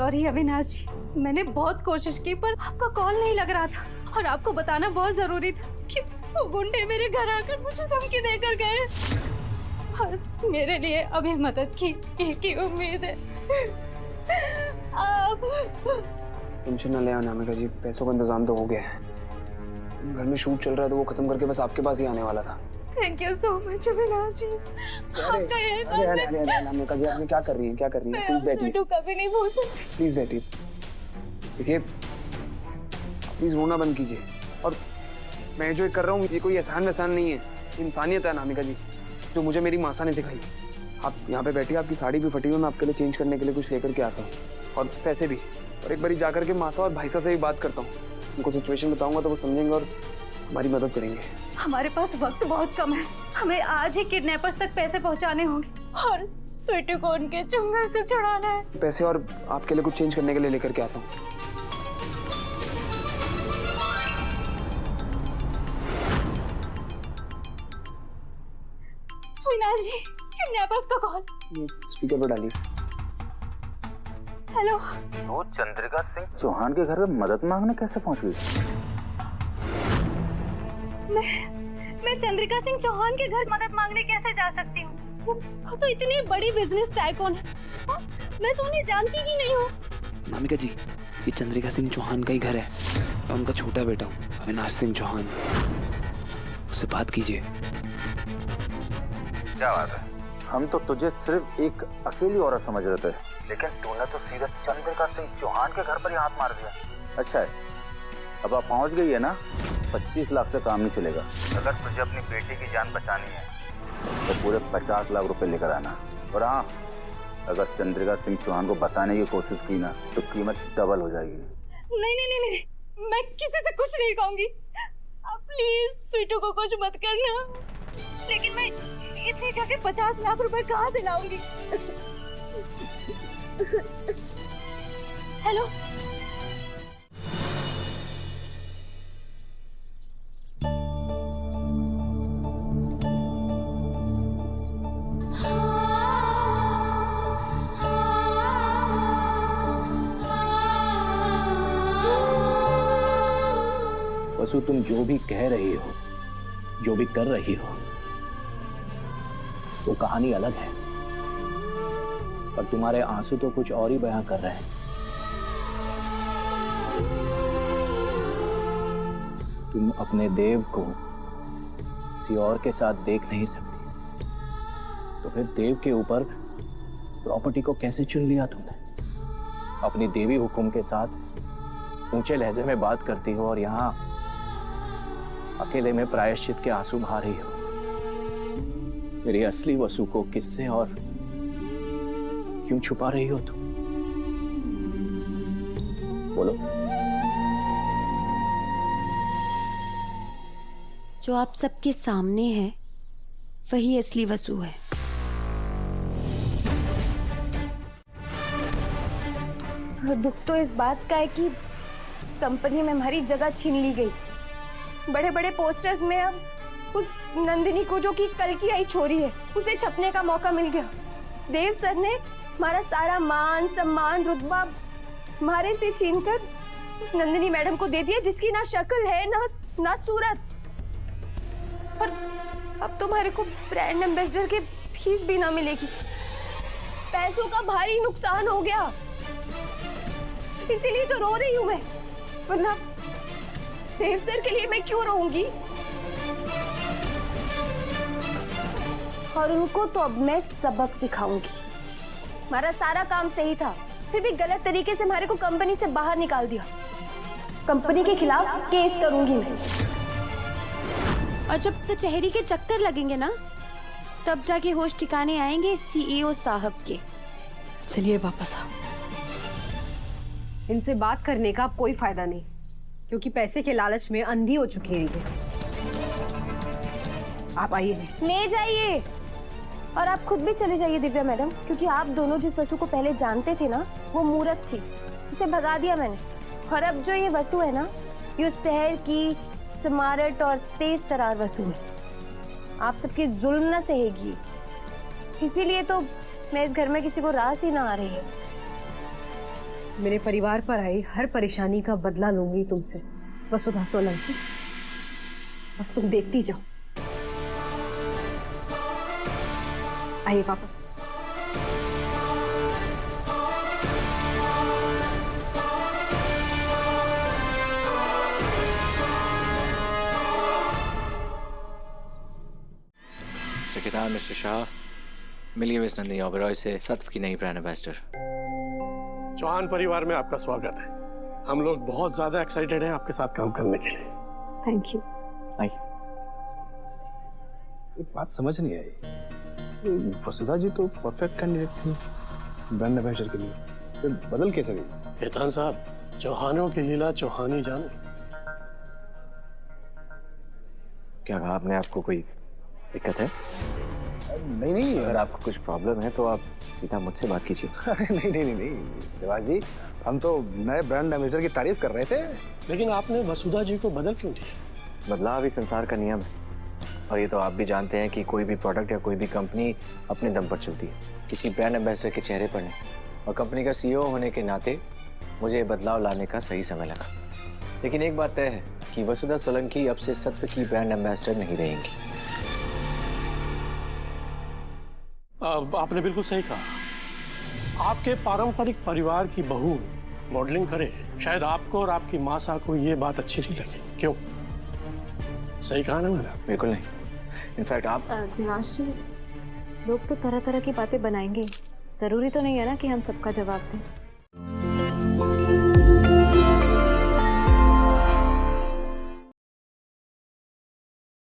Sorry Avinash जी, मैंने बहुत कोशिश की पर आपका कॉल नहीं लग रहा था और आपको बताना बहुत जरूरी था कि वो गुंडे मेरे घर आकर मुझे धमकी देकर गए और मेरे लिए अभी मदद की एक ही उम्मीद है। आप टेंशन न ले अनामिका जी, पैसों का इंतजाम तो हो गया है। घर में शूट चल रहा है तो वो खत्म करके बस आपके पास ही आने वाला था। Thank you so much Avinash ji. आपका ये अनामिका जी, आप क्या कर रही हैं? क्या कर रही हैं? प्लीज बैठिए। कभी नहीं भूल सकती। प्लीज बैठिए। देखिए, प्लीज रोना बंद कीजिए। और मैं जो कर रहा हूँ ये कोई एहसान वहसान नहीं है, इंसानियत है अनामिका जी, जो मुझे मेरी मासा ने सिखाई। आप यहाँ पे बैठिए, आपकी साड़ी भी फटी हुई, मैं आपके लिए चेंज करने के लिए कुछ लेकर के आता हूँ और पैसे भी। और एक बारी जाकर के मासा और भाईसा से भी बात करता हूँ, उनको सिचुएशन बताऊंगा तो वो समझेंगे और हमारी मदद करेंगे। हमारे पास वक्त बहुत कम है, हमें आज ही किडनैपर्स तक पैसे पहुंचाने होंगे और स्वीटी को उनके चंगुल से छुड़ाना है। पैसे और आपके लिए कुछ चेंज करने के लिए लेकर के आता हूँ। अविनाश जी, किडनैपर्स का कॉल। स्पीकर पर डालिए। हेलो। तो चंद्रिका सिंह चौहान के घर में मदद मांगने कैसे पहुंच गई? मैं चंद्रिका सिंह चौहान के घर मदद मांगने कैसे जा सकती हूँ? वो तो इतनी बड़ी बिजनेस टाइकून है, मैं तो उन्हें जानती भी नहीं हूँ। नामिका जी, ये चंद्रिका सिंह चौहान का ही घर है, मैं उनका छोटा बेटा हूँ अविनाश सिंह चौहान। उससे बात कीजिए। क्या बात है? हम तो तुझे सिर्फ एक अकेली औरत समझ रहे थे, लेकिन तूने तो सीधा चंद्रिका सिंह चौहान के घर पर ही हाथ मार दिया। अच्छा है, अब आप पहुंच गई है ना, 25 लाख से काम नहीं चलेगा। अगर तुझे अपनी बेटी की जान बचानी है तो पूरे 50 लाख रुपए लेकर आना। और हाँ, अगर चंद्रिका सिंह चौहान को बताने की कोशिश की ना तो कीमत डबल हो जाएगी। नहीं नहीं नहीं नहीं, मैं किसी से कुछ नहीं कहूंगी। आप प्लीज स्वीटू को कुछ मत करना। लेकिन मैं इतने जाके 50 लाख रुपए कहाँ से लाऊंगी? हेलो। वसु, तुम जो भी कह रही हो, जो भी कर रही हो, वो कहानी अलग है, पर तुम्हारे आंसू तो कुछ और ही बयां कर रहे हैं। तुम अपने देव को किसी और के साथ देख नहीं सकती, तो फिर देव के ऊपर प्रॉपर्टी को कैसे चुन लिया तुमने? अपनी देवी हुक्म के साथ ऊंचे लहजे में बात करती हो और यहाँ अकेले में प्रायश्चित के आंसू बहा रही हो। मेरी असली वसु को किससे और क्यों छुपा रही हो तुम? बोलो। जो आप सबके सामने है वही असली वसु है। दुख तो इस बात का है कि कंपनी में हमारी जगह छीन ली गई। बड़े बड़े पोस्टर्स में अब उस नंदिनी को, जो कि कल की आई छोरी है, उसे छपने का मौका मिल गया। देव सर ने हमारा सारा मान सम्मान रुतबा हमारे से छीनकर उस नंदिनी मैडम को दे दिया, जिसकी ना शक्ल है ना सूरत। और अब तो हमारे को ब्रांड एम्बेसडर के फीस भी ना मिलेगी। पैसों का भारी नुकसान हो गया, इसीलिए तो रो रही हूँ मैं, वरना देव सर के लिए मैं क्यों रहूंगी? और उनको तो अब मैं सबक सिखाऊंगी। हमारा सारा काम सही था, फिर भी गलत तरीके से हमारे को कंपनी से बाहर निकाल दिया। कंपनी के खिलाफ केस करूंगी मैं। और जब कचहरी के चक्कर लगेंगे ना, तब जाके होश ठिकाने आएंगे सीईओ साहब के। चलिए वापस आओ। इनसे बात करने का अब कोई फायदा नहीं, क्योंकि पैसे के लालच में अंधी हो चुकी है ये। आप आइए। ले जाइए, और आप खुद भी चले जाइए दिव्या मैडम, क्योंकि आप दोनों जिस वसु को पहले जानते थे ना, वो मूर्ख थी, उसे भगा दिया मैंने। और अब जो ये वसु है ना, ये उस शहर की स्मार्ट और तेज तरार वसु है। आप सबकी जुल्म न सहेगी, इसीलिए तो मैं इस घर में किसी को रास ही ना आ रही है। मेरे परिवार पर आई हर परेशानी का बदला लूंगी तुमसे, वसुधा सोलंकी। बस तुम देखती जाओ। आइए वापस। मिस्टर केदार, मिस्टर शाह, मिलिए मिस नंदिनी ओबेरॉय से सत्व की नई ब्रांड एम्बेसडर। चौहान परिवार में आपका स्वागत है। हम लोग बहुत ज्यादा एक्साइटेड हैं आपके साथ काम करने के लिए। Thank you. एक बात समझ नहीं आई, वसुधा जी तो परफेक्ट कैंडिडेट थी ब्रांड एम्बेसडर के लिए, फिर बदल कैसे गई? खेतान साहब, चौहानों की लीला चौहानी जाने। क्या कहा आपने? आपको कोई दिक्कत है? नहीं नहीं अगर आपको कुछ प्रॉब्लम है तो आप सीधा मुझसे बात कीजिए। अरे नहीं देवाज जी, हम तो नए ब्रांड एम्बेसडर की तारीफ कर रहे थे। लेकिन आपने वसुधा जी को बदल क्यों दिया? बदलाव ही संसार का नियम है, और ये तो आप भी जानते हैं कि कोई भी प्रोडक्ट या कोई भी कंपनी अपने दम पर चलती है, किसी ब्रांड एम्बेसडर के चेहरे पर नहीं। और कंपनी का सीईओ होने के नाते मुझे ये बदलाव लाने का सही समय लगा। लेकिन एक बात तय है कि वसुधा सोलंकी अब से सत्व की ब्रांड एम्बेसडर नहीं रहेंगी। आपने बिल्कुल सही कहा। आपके पारंपरिक परिवार की बहू मॉडलिंग करे, शायद आपको और आपकी माँ सा को ये बात अच्छी नहीं लगी। क्यों? सही कहा ना मैंने? बिल्कुल नहीं। इनफैक्ट आप दिवाश जी, लोग तो तरह तरह की बातें बनाएंगे, जरूरी तो नहीं है ना कि हम सबका जवाब दें।